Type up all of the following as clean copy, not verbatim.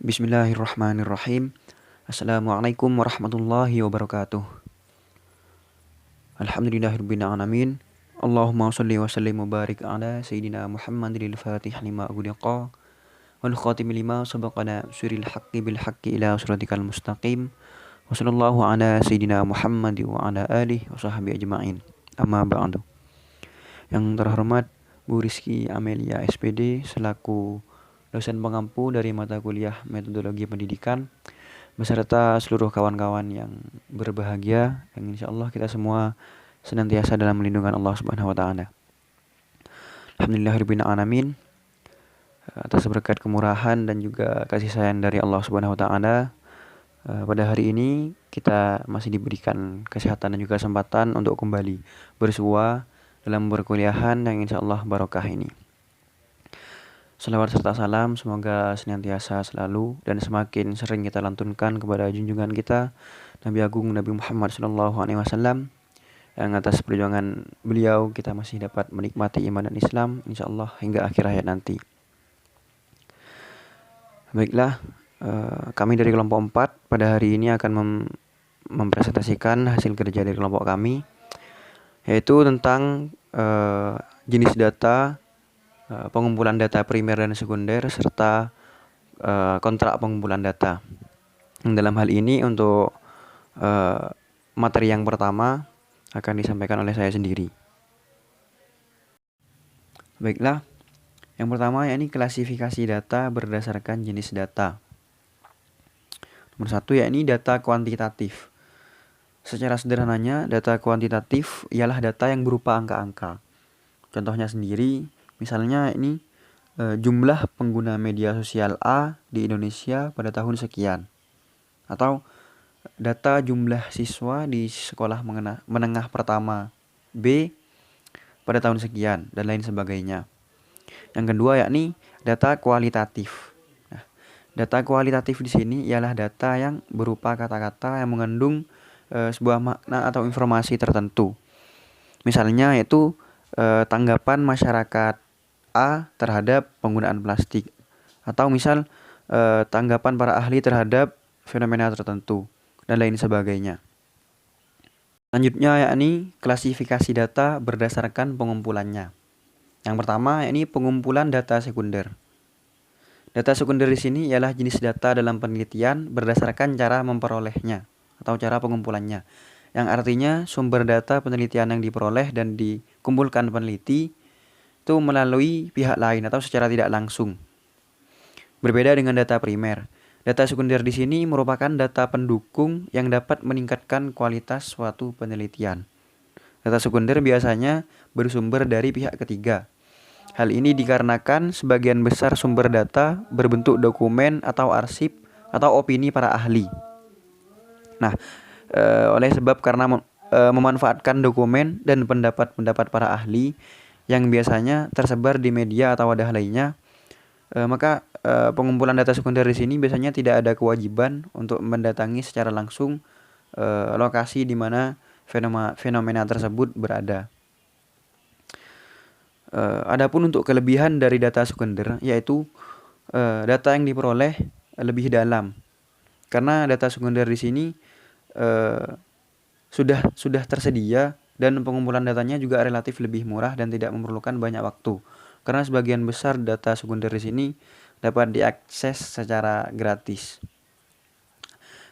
Bismillahirrahmanirrahim. Assalamualaikum warahmatullahi wabarakatuh. Alhamdulillahirabbil alamin. Allahumma shalli wa sallim wa barik ala sayyidina Muhammadil Fatih lima ughliqa wal khatim lima sabaqana suril haqqi bil haqqi ila siratikal mustaqim. Wa sallallahu ala sayyidina Muhammad wa ala alihi wa sahbihi ajma'in. Amma ba'du. Yang terhormat Bu Rizky Amelia SPD selaku dosen pengampu dari mata kuliah Metodologi Pendidikan beserta seluruh kawan-kawan yang berbahagia, yang insya Allah kita semua senantiasa dalam lindungan Allah Subhanahu wa taala. Alhamdulillahirabbil alamin. Atas berkat kemurahan dan juga kasih sayang dari Allah Subhanahu wa taala, pada hari ini kita masih diberikan kesehatan dan juga kesempatan untuk kembali bersua dalam perkuliahan yang insya Allah barokah ini. Salawat serta salam semoga senantiasa selalu dan semakin sering kita lantunkan kepada junjungan kita Nabi Agung Nabi Muhammad SAW, yang atas perjuangan beliau kita masih dapat menikmati iman dan Islam insyaallah hingga akhir hayat nanti. Baiklah, kami dari kelompok 4 pada hari ini akan mempresentasikan hasil kerja dari kelompok kami, yaitu tentang jenis data, pengumpulan data primer dan sekunder, serta kontrak pengumpulan data. Dalam hal ini untuk materi yang pertama akan disampaikan oleh saya sendiri. Baiklah, yang pertama yakni klasifikasi data berdasarkan jenis data. Nomor 1 yakni data kuantitatif. Secara sederhananya, data kuantitatif ialah data yang berupa angka-angka. Contohnya sendiri, misalnya ini jumlah pengguna media sosial A di Indonesia pada tahun sekian. Atau data jumlah siswa di sekolah menengah pertama B pada tahun sekian, dan lain sebagainya. Yang kedua yakni data kualitatif. Nah, data kualitatif di sini ialah data yang berupa kata-kata yang mengandung sebuah makna atau informasi tertentu. Misalnya yaitu tanggapan masyarakat A terhadap penggunaan plastik, atau misal tanggapan para ahli terhadap fenomena tertentu, dan lain sebagainya. Selanjutnya yakni klasifikasi data berdasarkan pengumpulannya. Yang pertama yakni pengumpulan data sekunder. Data sekunder di sini ialah jenis data dalam penelitian berdasarkan cara memperolehnya atau cara pengumpulannya, yang artinya sumber data penelitian yang diperoleh dan dikumpulkan peneliti itu melalui pihak lain atau secara tidak langsung. Berbeda dengan data primer. Data sekunder di sini merupakan data pendukung yang dapat meningkatkan kualitas suatu penelitian. Data sekunder biasanya bersumber dari pihak ketiga. Hal ini dikarenakan sebagian besar sumber data berbentuk dokumen atau arsip atau opini para ahli. Nah, oleh sebab karena memanfaatkan dokumen dan pendapat-pendapat para ahli yang biasanya tersebar di media atau wadah lainnya, maka pengumpulan data sekunder di sini biasanya tidak ada kewajiban untuk mendatangi secara langsung lokasi di mana fenomena tersebut berada. Adapun untuk kelebihan dari data sekunder yaitu data yang diperoleh lebih dalam. Karena data sekunder di sini sudah tersedia dan pengumpulan datanya juga relatif lebih murah dan tidak memerlukan banyak waktu. Karena sebagian besar data sekunder di sini dapat diakses secara gratis.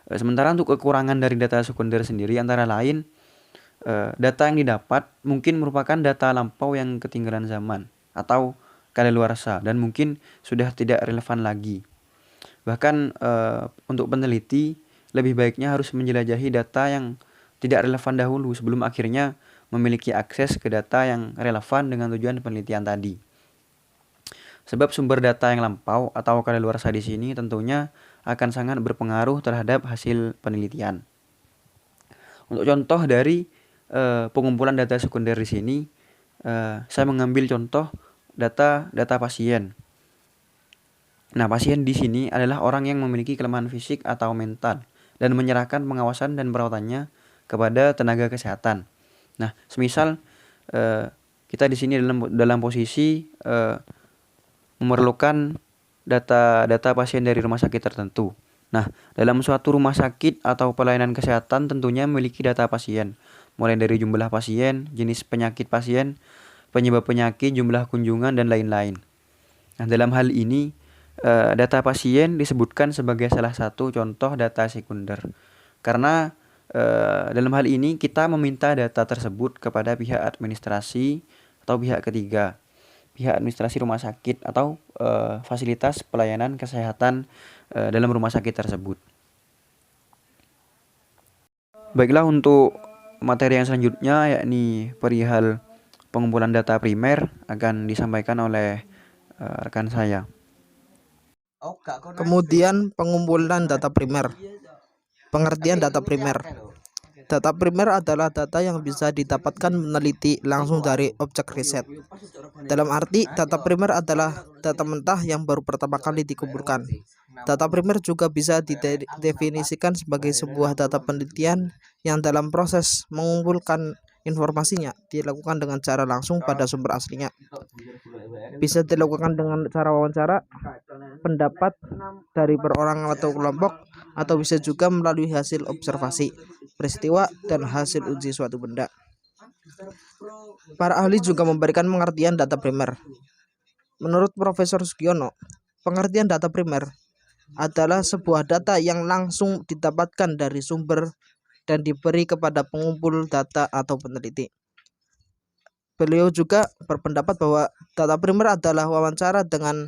Sementara untuk kekurangan dari data sekunder sendiri antara lain data yang didapat mungkin merupakan data lampau yang ketinggalan zaman atau kadaluarsa dan mungkin sudah tidak relevan lagi. Bahkan untuk peneliti lebih baiknya harus menjelajahi data yang tidak relevan dahulu sebelum akhirnya memiliki akses ke data yang relevan dengan tujuan penelitian tadi. Sebab sumber data yang lampau atau kadaluarsa di sini tentunya akan sangat berpengaruh terhadap hasil penelitian. Untuk contoh dari pengumpulan data sekunder di sini, saya mengambil contoh data pasien. Nah, pasien di sini adalah orang yang memiliki kelemahan fisik atau mental dan menyerahkan pengawasan dan perawatannya kepada tenaga kesehatan. Nah, semisal kita di sini dalam posisi memerlukan data pasien dari rumah sakit tertentu. Nah, dalam suatu rumah sakit atau pelayanan kesehatan tentunya memiliki data pasien, mulai dari jumlah pasien, jenis penyakit pasien, penyebab penyakit, jumlah kunjungan, dan lain-lain. Nah, dalam hal ini, data pasien disebutkan sebagai salah satu contoh data sekunder. Karena dalam hal ini kita meminta data tersebut kepada pihak administrasi atau pihak ketiga, pihak administrasi rumah sakit atau fasilitas pelayanan kesehatan dalam rumah sakit tersebut. Baiklah, untuk materi yang selanjutnya yakni perihal pengumpulan data primer akan disampaikan oleh rekan saya. Kemudian pengumpulan data primer. Pengertian data primer. Data primer adalah data yang bisa didapatkan peneliti langsung dari objek riset. Dalam arti, data primer adalah data mentah yang baru pertama kali dikumpulkan. Data primer juga bisa didefinisikan sebagai sebuah data penelitian yang dalam proses mengumpulkan informasinya dilakukan dengan cara langsung pada sumber aslinya. Bisa dilakukan dengan cara wawancara, pendapat dari perorangan atau kelompok, atau bisa juga melalui hasil observasi, peristiwa, dan hasil uji suatu benda. Para ahli juga memberikan pengertian data primer. Menurut Profesor Sugiono, pengertian data primer adalah sebuah data yang langsung didapatkan dari sumber dan diberi kepada pengumpul data atau peneliti. Beliau juga berpendapat bahwa data primer adalah wawancara dengan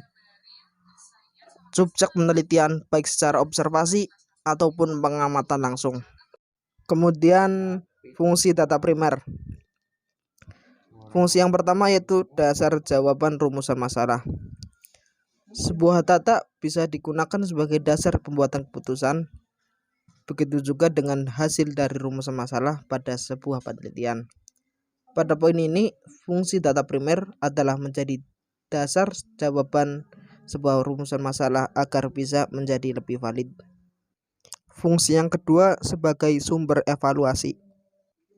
subjek penelitian baik secara observasi ataupun pengamatan langsung. Kemudian fungsi data primer. Fungsi yang pertama yaitu dasar jawaban rumusan masalah. Sebuah data bisa digunakan sebagai dasar pembuatan keputusan. Begitu juga dengan hasil dari rumusan masalah pada sebuah penelitian. Pada poin ini, fungsi data primer adalah menjadi dasar jawaban sebuah rumusan masalah agar bisa menjadi lebih valid. Fungsi yang kedua sebagai sumber evaluasi.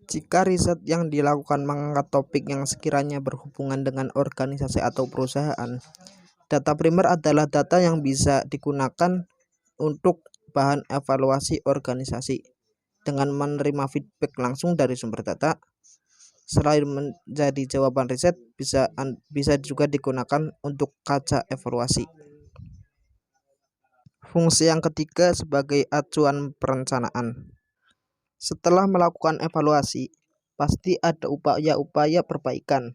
Jika riset yang dilakukan mengangkat topik yang sekiranya berhubungan dengan organisasi atau perusahaan, data primer adalah data yang bisa digunakan untuk bahan evaluasi organisasi. Dengan menerima feedback langsung dari sumber data, selain menjadi jawaban riset, bisa juga digunakan untuk kaca evaluasi. Fungsi yang ketiga sebagai acuan perencanaan. Setelah melakukan evaluasi, pasti ada upaya-upaya perbaikan.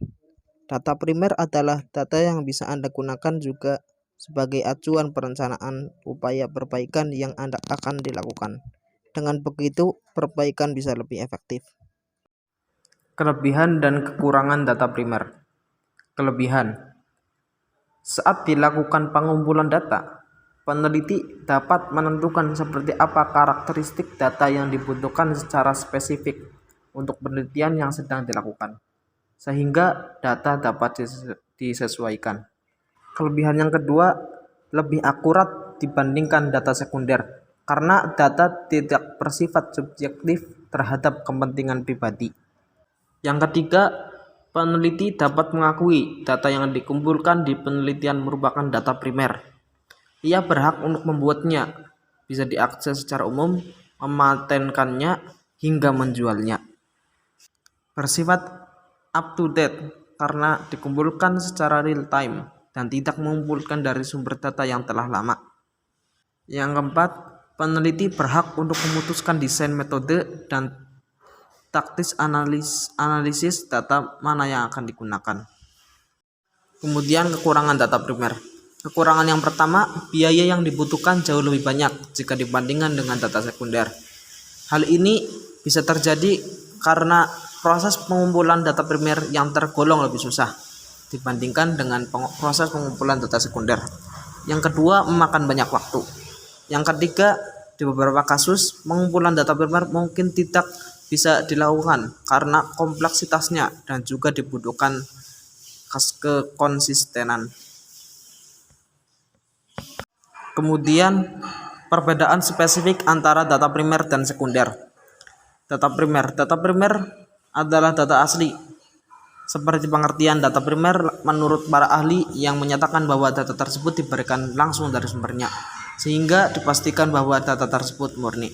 Data primer adalah data yang bisa Anda gunakan juga sebagai acuan perencanaan upaya perbaikan yang Anda akan dilakukan. Dengan begitu, perbaikan bisa lebih efektif. Kelebihan dan kekurangan data primer. Kelebihan. Saat dilakukan pengumpulan data, peneliti dapat menentukan seperti apa karakteristik data yang dibutuhkan secara spesifik untuk penelitian yang sedang dilakukan, sehingga data dapat disesuaikan. Kelebihan yang kedua, lebih akurat dibandingkan data sekunder, karena data tidak bersifat subjektif terhadap kepentingan pribadi. Yang ketiga, peneliti dapat mengakui data yang dikumpulkan di penelitian merupakan data primer. Ia berhak untuk membuatnya, bisa diakses secara umum, mematenkannya, hingga menjualnya. Bersifat up to date karena dikumpulkan secara real time dan tidak mengumpulkan dari sumber data yang telah lama. Yang keempat, peneliti berhak untuk memutuskan desain metode dan taktis analisis data mana yang akan digunakan. Kemudian kekurangan data primer. Kekurangan yang pertama, biaya yang dibutuhkan jauh lebih banyak jika dibandingkan dengan data sekunder. Hal ini bisa terjadi karena proses pengumpulan data primer yang tergolong lebih susah dibandingkan dengan proses pengumpulan data sekunder. Yang kedua, memakan banyak waktu. Yang ketiga, di beberapa kasus, pengumpulan data primer mungkin tidak bisa dilakukan karena kompleksitasnya dan juga dibutuhkan kekonsistenan. Kemudian, perbedaan spesifik antara data primer dan sekunder. Data primer adalah data asli Seperti pengertian data primer menurut para ahli yang menyatakan bahwa data tersebut diberikan langsung dari sumbernya, sehingga dipastikan bahwa data tersebut murni.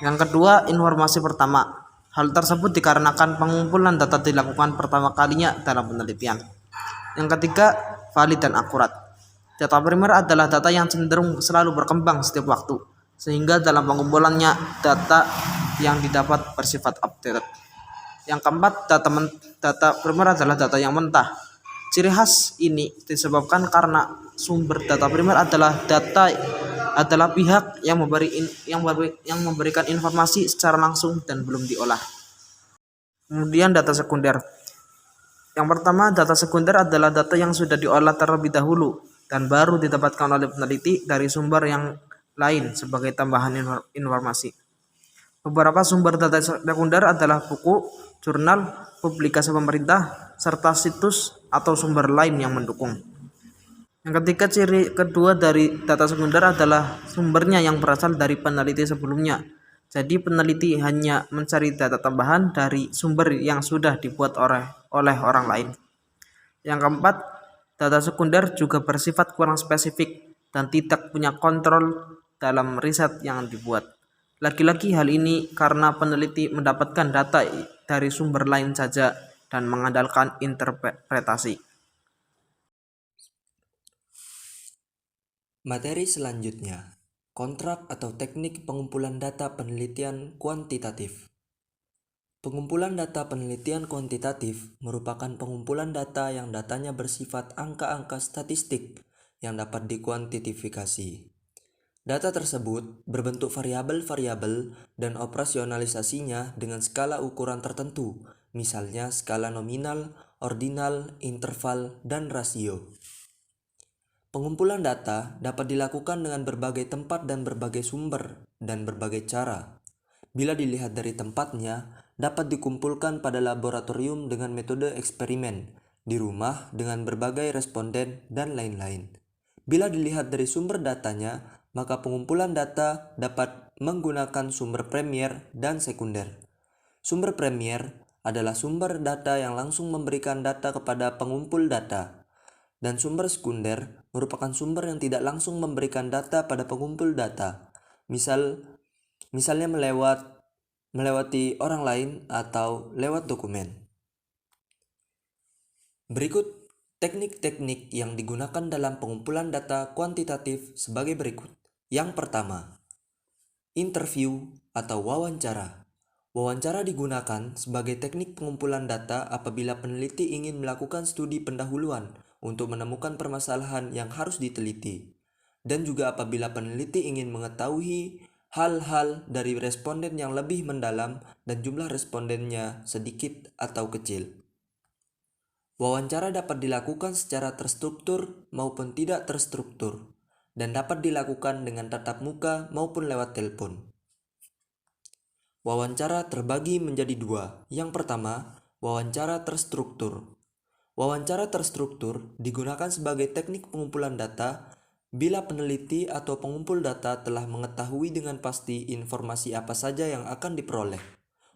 Yang kedua, informasi pertama. Hal tersebut dikarenakan pengumpulan data dilakukan pertama kalinya dalam penelitian. Yang ketiga, valid dan akurat. Data primer adalah data yang cenderung selalu berkembang setiap waktu, sehingga dalam pengumpulannya data yang didapat bersifat updated. Yang keempat, data primer adalah data yang mentah. Ciri khas ini disebabkan karena sumber data primer adalah pihak yang memberikan informasi secara langsung dan belum diolah. Kemudian data sekunder. Yang pertama, data sekunder adalah data yang sudah diolah terlebih dahulu dan baru didapatkan oleh peneliti dari sumber yang lain sebagai tambahan informasi. Beberapa sumber data sekunder adalah buku, jurnal, publikasi pemerintah, serta situs atau sumber lain yang mendukung. Yang ketiga, ciri kedua dari data sekunder adalah sumbernya yang berasal dari peneliti sebelumnya. Jadi peneliti hanya mencari data tambahan dari sumber yang sudah dibuat oleh orang lain. Yang keempat, data sekunder juga bersifat kurang spesifik dan tidak punya kontrol dalam riset yang dibuat. Lagi-lagi hal ini karena peneliti mendapatkan data dari sumber lain saja dan mengandalkan interpretasi. Materi selanjutnya, kontrak atau teknik pengumpulan data penelitian kuantitatif. Pengumpulan data penelitian kuantitatif merupakan pengumpulan data yang datanya bersifat angka-angka statistik yang dapat dikuantifikasi. Data tersebut berbentuk variabel-variabel dan operasionalisasinya dengan skala ukuran tertentu, misalnya skala nominal, ordinal, interval, dan rasio. Pengumpulan data dapat dilakukan dengan berbagai tempat dan berbagai sumber dan berbagai cara. Bila dilihat dari tempatnya, dapat dikumpulkan pada laboratorium dengan metode eksperimen, di rumah dengan berbagai responden, dan lain-lain. Bila dilihat dari sumber datanya, maka pengumpulan data dapat menggunakan sumber primer dan sekunder. Sumber primer adalah sumber data yang langsung memberikan data kepada pengumpul data. Dan sumber sekunder merupakan sumber yang tidak langsung memberikan data pada pengumpul data. Misalnya melewati orang lain atau lewat dokumen. Berikut teknik-teknik yang digunakan dalam pengumpulan data kuantitatif sebagai berikut. Yang pertama, interview atau wawancara. Wawancara digunakan sebagai teknik pengumpulan data apabila peneliti ingin melakukan studi pendahuluan untuk menemukan permasalahan yang harus diteliti, dan juga apabila peneliti ingin mengetahui hal-hal dari responden yang lebih mendalam dan jumlah respondennya sedikit atau kecil. Wawancara dapat dilakukan secara terstruktur maupun tidak terstruktur, dan dapat dilakukan dengan tatap muka maupun lewat telepon. Wawancara terbagi menjadi dua. Yang pertama, wawancara terstruktur. Wawancara terstruktur digunakan sebagai teknik pengumpulan data bila peneliti atau pengumpul data telah mengetahui dengan pasti informasi apa saja yang akan diperoleh.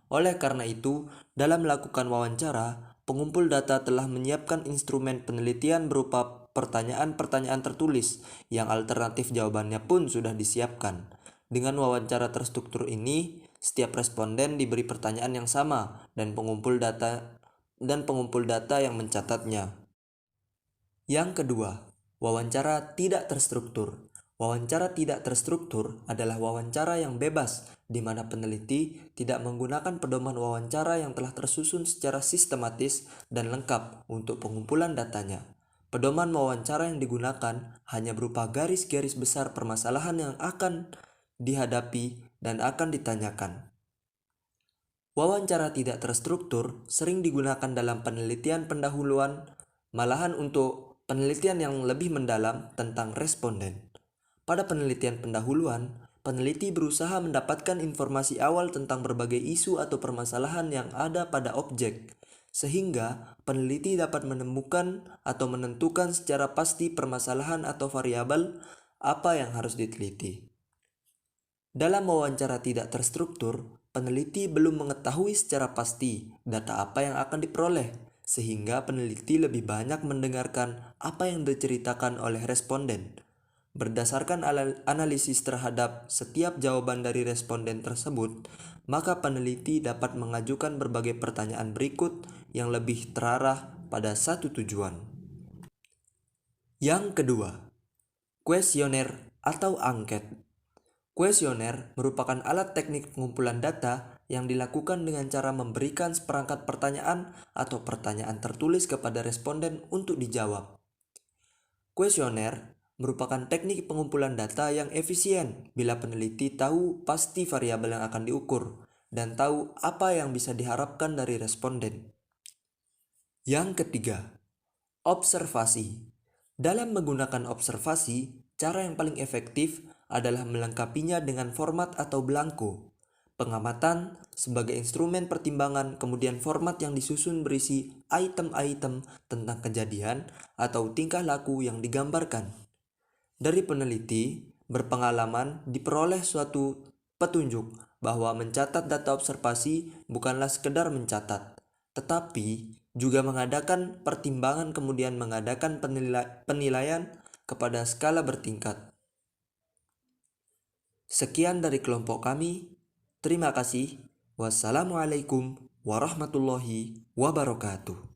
Oleh karena itu, dalam melakukan wawancara, pengumpul data telah menyiapkan instrumen penelitian berupa pertanyaan-pertanyaan tertulis yang alternatif jawabannya pun sudah disiapkan. Dengan wawancara terstruktur ini, setiap responden diberi pertanyaan yang sama dan pengumpul data yang mencatatnya. Yang kedua, wawancara tidak terstruktur. Wawancara tidak terstruktur adalah wawancara yang bebas, di mana peneliti tidak menggunakan pedoman wawancara yang telah tersusun secara sistematis dan lengkap untuk pengumpulan datanya. Pedoman wawancara yang digunakan hanya berupa garis-garis besar permasalahan yang akan dihadapi dan akan ditanyakan. Wawancara tidak terstruktur sering digunakan dalam penelitian pendahuluan, malahan untuk penelitian yang lebih mendalam tentang responden. Pada penelitian pendahuluan, peneliti berusaha mendapatkan informasi awal tentang berbagai isu atau permasalahan yang ada pada objek, sehingga peneliti dapat menemukan atau menentukan secara pasti permasalahan atau variabel apa yang harus diteliti. Dalam wawancara tidak terstruktur, peneliti belum mengetahui secara pasti data apa yang akan diperoleh, sehingga peneliti lebih banyak mendengarkan apa yang diceritakan oleh responden. Berdasarkan analisis terhadap setiap jawaban dari responden tersebut, maka peneliti dapat mengajukan berbagai pertanyaan berikut yang lebih terarah pada satu tujuan. Yang kedua, kuesioner atau angket. Kuesioner merupakan alat teknik pengumpulan data yang dilakukan dengan cara memberikan seperangkat pertanyaan atau pertanyaan tertulis kepada responden untuk dijawab. Kuesioner merupakan teknik pengumpulan data yang efisien bila peneliti tahu pasti variabel yang akan diukur dan tahu apa yang bisa diharapkan dari responden. Yang ketiga, observasi. Dalam menggunakan observasi, cara yang paling efektif adalah melengkapinya dengan format atau belangko. Pengamatan sebagai instrumen pertimbangan, kemudian format yang disusun berisi item-item tentang kejadian atau tingkah laku yang digambarkan. Dari peneliti berpengalaman diperoleh suatu petunjuk bahwa mencatat data observasi bukanlah sekedar mencatat, tetapi juga mengadakan pertimbangan kemudian mengadakan penilaian kepada skala bertingkat. Sekian dari kelompok kami. Terima kasih. Wassalamualaikum warahmatullahi wabarakatuh.